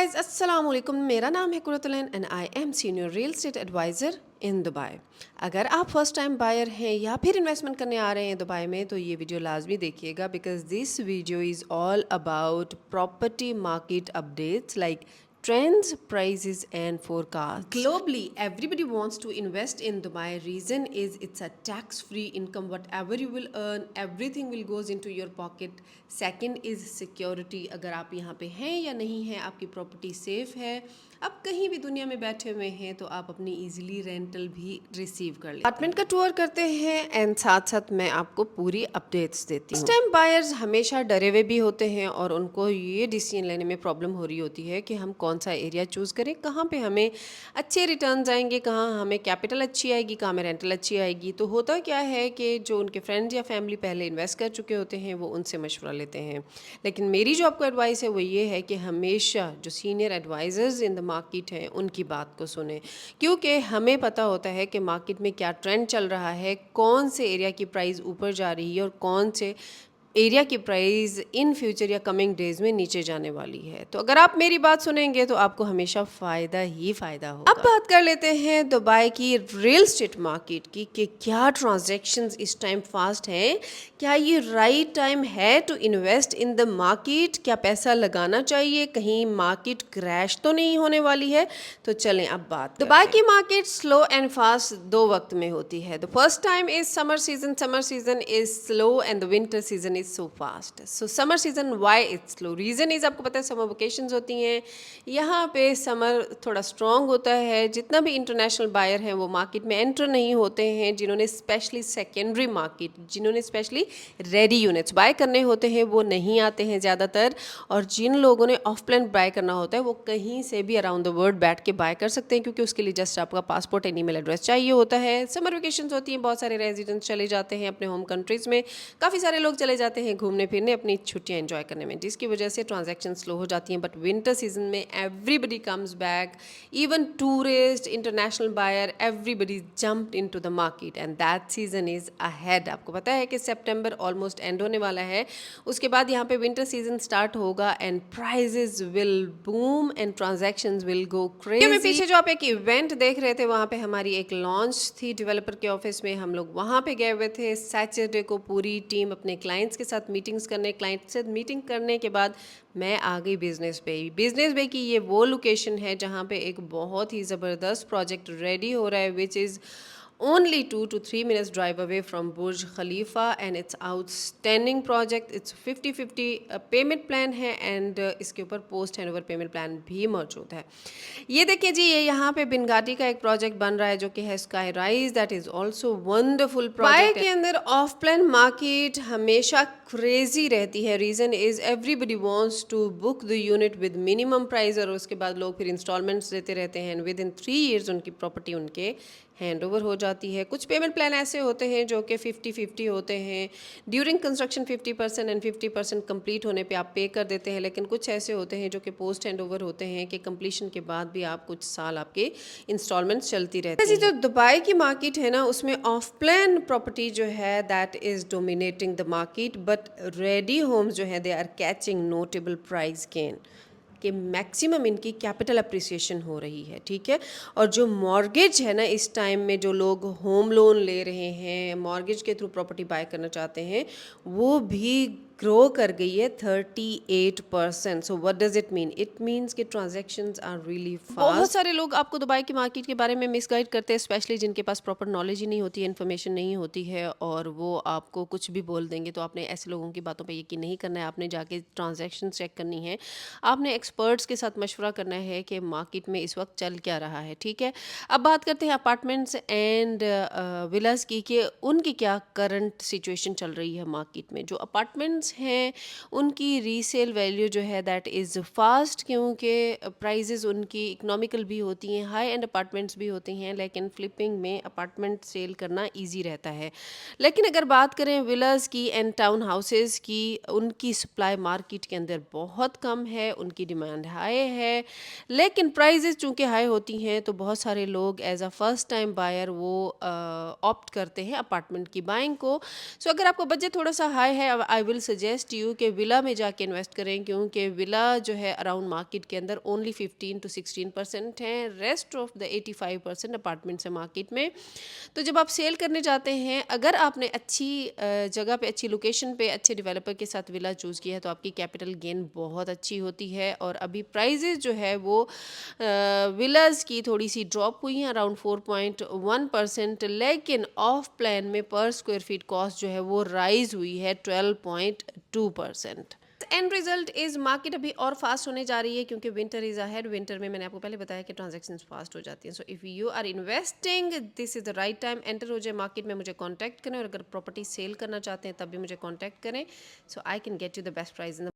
Guys अस्सलाम वालेकुम। मेरा नाम है Qurratulain and I am senior real estate advisor in Dubai. अगर आप फर्स्ट टाइम बायर हैं या फिर इन्वेस्टमेंट करने आ रहे हैं दुबई में तो ये वीडियो लाजमी देखिएगा because this video is all about property market updates like trends, prices, and forecasts. Globally, everybody wants to invest in Dubai. Reason is it's a tax-free income. Whatever you will earn, everything will goes into your pocket. Second is security. अगर आप यहाँ पे हैं या नहीं हैं, आपकी property safe है, आप कहीं भी दुनिया में बैठे हुए हैं तो आप अपनी इजीली रेंटल भी रिसीव कर लेते हैं। अपार्टमेंट का टूर करते हैं एंड साथ साथ मैं आपको पूरी अपडेट्स देती हूँ। इस टाइम बायर्स हमेशा डरे हुए भी होते हैं और उनको ये डिसीजन लेने में प्रॉब्लम हो रही होती है कि हम कौन सा एरिया चूज़ करें, कहाँ पे हमें अच्छे रिटर्न्स आएंगे, कहाँ हमें कैपिटल अच्छी आएगी, कहाँ में रेंटल अच्छी आएगी। तो होता क्या है कि जो उनके फ्रेंड्स या फैमिली पहले इन्वेस्ट कर चुके होते हैं वो उनसे मशवरा लेते हैं। लेकिन मेरी जो आपको एडवाइस है वो ये है कि हमेशा जो senior advisers in the market हैं उनकी बात को सुने, क्योंकि हमें पता होता है कि मार्केट में क्या ट्रेंड चल रहा है, कौन से एरिया की प्राइस ऊपर जा रही है और कौन से एरिया की प्राइस इन फ्यूचर या कमिंग डेज में नीचे जाने वाली है। तो अगर आप मेरी बात सुनेंगे तो आपको हमेशा फ़ायदा ही फ़ायदा होगा। अब बात कर लेते हैं दुबई की रियल एस्टेट मार्केट की कि क्या ट्रांजैक्शंस इस टाइम फास्ट हैं, क्या ये राइट टाइम है to invest in the market, क्या पैसा लगाना चाहिए, कहीं मार्केट क्रैश तो नहीं होने वाली है। तो चलें अब बात दुबई की मार्केट स्लो एंड फास्ट दो वक्त में होती है। The first time is summer season is slow and the winter season so fast. So summer season why it's slow? Reason is आपको पता है समर वेकेशंस होती हैं, यहाँ पे समर थोड़ा स्ट्रॉन्ग होता है। जितना भी इंटरनेशनल बायर हैं वो मार्केट में एंटर नहीं होते हैं, जिन्होंने स्पेशली सेकेंडरी मार्केट, जिन्होंने स्पेशली रेडी यूनिट्स बाय करने होते हैं वो नहीं आते हैं ज़्यादातर, और जिन लोगों ने ऑफ प्लान बाय करना होता है वो कहीं से भी अराउंड द वर्ल्ड बैठ के बाय कर सकते हैं, क्योंकि उसके लिए जस्ट आपका पासपोर्ट एंड ईमेल एड्रेस चाहिए होता है। समर वेकेशंस होती हैं, बहुत सारे रेजिडेंट्स चले जाते हैं अपने होम कंट्रीज़ में, काफ़ी सारे लोग चले जाते हैं घूमने फिरने, अपनी छुट्टियां एंजॉय करने में, जिसकी वजह से ट्रांजैक्शन स्लो हो जाती हैं। बट विंटर सीजन में everybody comes back, even tourist, international buyer, everybody jumped into the market and that season is ahead. आपको पता है कि सितंबर ऑलमोस्ट एंड होने वाला है, उसके बाद यहाँ पे विंटर सीजन स्टार्ट होगा and prices will boom and transactions will go crazy. मैं पीछे जो आप एक इवेंट देख रहे थे वहाँ पे हमारी एक लॉन्च थी डेवलपर के ऑफिस में, हम लोग वहाँ पे गए हुए थे सैटरडे को, पूरी टीम अपने क्लाइंट्स के साथ मीटिंग्स करने। क्लाइंट से मीटिंग करने के बाद मैं आ गई बिजनेस बे की ये वो लोकेशन है जहाँ पे एक बहुत ही ज़बरदस्त प्रोजेक्ट रेडी हो रहा है, which is only 2 to 3 minutes drive away from Burj Khalifa and it's outstanding project. It's 50-50 payment plan है एंड इसके ऊपर post hand over payment plan भी मौजूद है। ये देखिए जी, ये यहाँ पे बिनगाटी का एक प्रोजेक्ट बन रहा है जो कि है sky rise, that is also wonderful project. के अंदर ऑफ प्लान मार्केट हमेशा क्रेजी रहती है। Reason is everybody wants to book the unit with minimum price, और उसके बाद लोग फिर इंस्टॉलमेंट्स देते रहते हैं एंड विद इन 3 years उनकी प्रॉपर्टी उनके हैंड ओवर हो जाती है। कुछ पेमेंट प्लान ऐसे होते हैं जो कि 50-50 होते हैं, ड्यूरिंग कंस्ट्रक्शन 50% एंड 50% कंप्लीट होने पे आप पे कर देते हैं, लेकिन कुछ ऐसे होते हैं जो कि पोस्ट हैंड ओवर होते हैं कि कंप्लीशन के बाद भी आप कुछ साल आपके इंस्टॉलमेंट्स चलती रहती है। जो दुबई की मार्केट है ना, उसमें ऑफ प्लान प्रॉपर्टी जो है that is dominating the market, but ready homes जो है they are catching notable price gain, कि मैक्सिमम इनकी कैपिटल अप्रिसिएशन हो रही है, ठीक है। और जो मॉर्गेज है ना, इस टाइम में जो लोग होम लोन ले रहे हैं, मॉर्गेज के थ्रू प्रॉपर्टी बाय करना चाहते हैं, वो भी ग्रो कर गई है 38%। So what does it mean? It means कि ट्रांजैक्शंस आर रियली फास्ट। बहुत सारे लोग आपको दुबई की मार्केट के बारे में मिसगाइड करते हैं, स्पेशली जिनके पास प्रॉपर नॉलेज ही नहीं होती है, इन्फॉर्मेशन नहीं होती है, और वो आपको कुछ भी बोल देंगे। तो आपने ऐसे लोगों की बातों पे यकीन नहीं करना है, आपने जाके ट्रांजैक्शन चेक करनी है, आपने एक्सपर्ट्स के साथ मशवरा करना है कि मार्केट में इस वक्त चल क्या रहा है, ठीक है। अब बात करते हैं अपार्टमेंट्स एंड विलास की, कि उनकी क्या करंट सिचुएशन चल रही है मार्केट में। जो अपार्टमेंट्स हैं उनकी रीसेल वैल्यू जो है दैट इज़ फास्ट, क्योंकि प्राइजेस उनकी इकोनॉमिकल भी होती हैं, हाई एंड अपार्टमेंट्स भी होती हैं, लेकिन फ्लिपिंग में अपार्टमेंट सेल करना इजी रहता है। लेकिन अगर बात करें विलास की एंड टाउन हाउसेस की, उनकी सप्लाई मार्केट के अंदर बहुत कम है, उनकी डिमांड हाई है, लेकिन प्राइजेस चूँकि हाई होती हैं तो बहुत सारे लोग as a first time buyer वो ऑप्ट करते हैं अपार्टमेंट की बाइंग को। सो अगर आपका बजट थोड़ा सा हाई है, आई विल सजेस्ट यू कि विला में जाके इन्वेस्ट करें, क्योंकि विला जो है अराउंड मार्केट के अंदर ओनली 15 to 16% हैं, रेस्ट ऑफ द 85% अपार्टमेंट्स है मार्केट में। तो जब आप सेल करने जाते हैं, अगर आपने अच्छी जगह पे, अच्छी लोकेशन पे, अच्छे डेवलपर के साथ विला चूज़ किया है तो आपकी कैपिटल गेन बहुत अच्छी होती है। और अभी प्राइजेज़ जो है वो विलाज़ की थोड़ी सी ड्रॉप हुई हैं अराउंड 4.1%, लेकिन ऑफ प्लान में पर स्क्वायर फीट कॉस्ट जो है वो राइज हुई है 12.2%। एंड रिजल्ट इज मार्केट अभी और फास्ट होने जा रही है क्योंकि विंटर इज अहेड। विंटर में मैंने आपको पहले बताया कि ट्रांजैक्शंस फास्ट हो जाती हैं। So if you are investing, this is the right time, enter हो जाए मार्केट में, मुझे कॉन्टैक्ट करें। और अगर प्रॉपर्टी सेल करना चाहते हैं तब भी मुझे कॉन्टैक्ट करें, so I can get you the best price in the